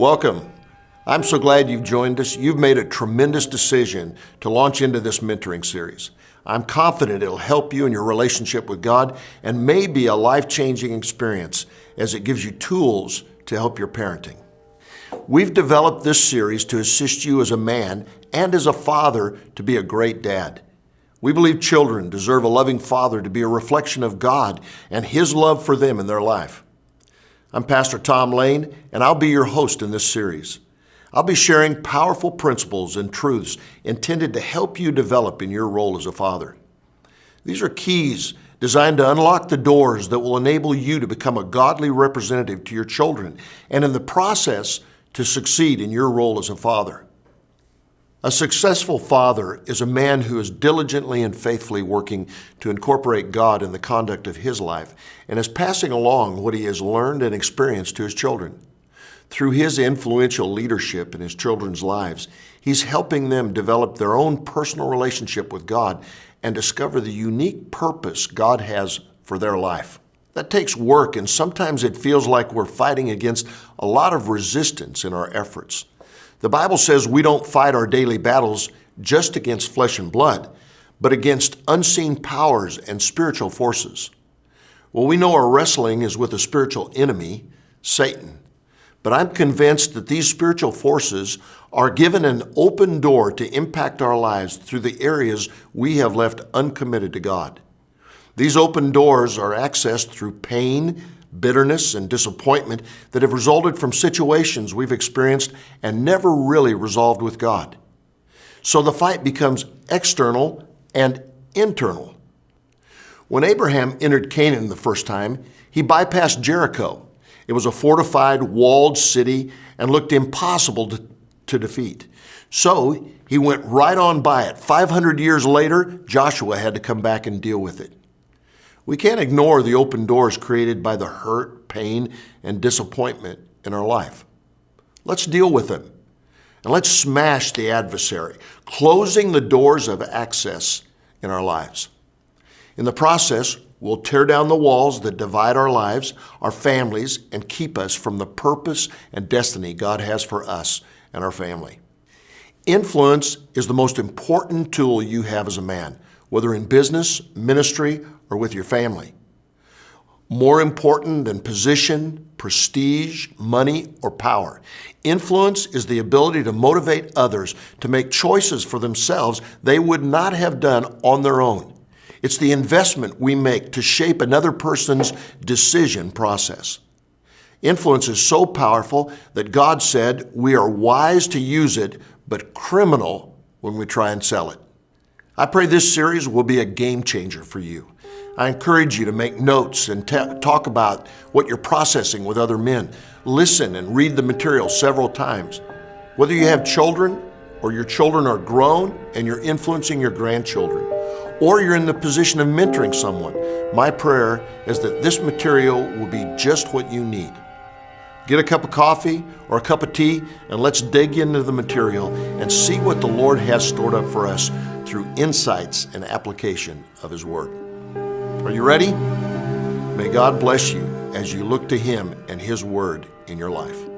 Welcome. I'm so glad you've joined us. You've made a tremendous decision to launch into this mentoring series. I'm confident it'll help you in your relationship with God and may be a life-changing experience as it gives you tools to help your parenting. We've developed this series to assist you as a man and as a father to be a great dad. We believe children deserve a loving father to be a reflection of God and His love for them in their life. I'm Pastor Tom Lane, and I'll be your host in this series. I'll be sharing powerful principles and truths intended to help you develop in your role as a father. These are keys designed to unlock the doors that will enable you to become a godly representative to your children and in the process to succeed in your role as a father. A successful father is a man who is diligently and faithfully working to incorporate God in the conduct of his life and is passing along what he has learned and experienced to his children. Through his influential leadership in his children's lives, he's helping them develop their own personal relationship with God and discover the unique purpose God has for their life. That takes work, and sometimes it feels like we're fighting against a lot of resistance in our efforts. The Bible says we don't fight our daily battles just against flesh and blood, but against unseen powers and spiritual forces. Well, we know our wrestling is with a spiritual enemy, Satan. But I'm convinced that these spiritual forces are given an open door to impact our lives through the areas we have left uncommitted to God. These open doors are accessed through pain, bitterness, and disappointment that have resulted from situations we've experienced and never really resolved with God. So the fight becomes external and internal. When Abraham entered Canaan the first time, he bypassed Jericho. It was a fortified, walled city and looked impossible to defeat. So he went right on by it. 500 years later, Joshua had to come back and deal with it. We can't ignore the open doors created by the hurt, pain, and disappointment in our life. Let's deal with them, and let's smash the adversary, closing the doors of access in our lives. In the process, we'll tear down the walls that divide our lives, our families, and keep us from the purpose and destiny God has for us and our family. Influence is the most important tool you have as a man, whether in business, ministry, or with your family. More important than position, prestige, money, or power, influence is the ability to motivate others to make choices for themselves they would not have done on their own. It's the investment we make to shape another person's decision process. Influence is so powerful that God said we are wise to use it, but criminal when we try and sell it. I pray this series will be a game changer for you. I encourage you to make notes and talk about what you're processing with other men. Listen and read the material several times. Whether you have children or your children are grown and you're influencing your grandchildren, or you're in the position of mentoring someone, my prayer is that this material will be just what you need. Get a cup of coffee or a cup of tea and let's dig into the material and see what the Lord has stored up for us through insights and application of His Word. Are you ready? May God bless you as you look to Him and His Word in your life.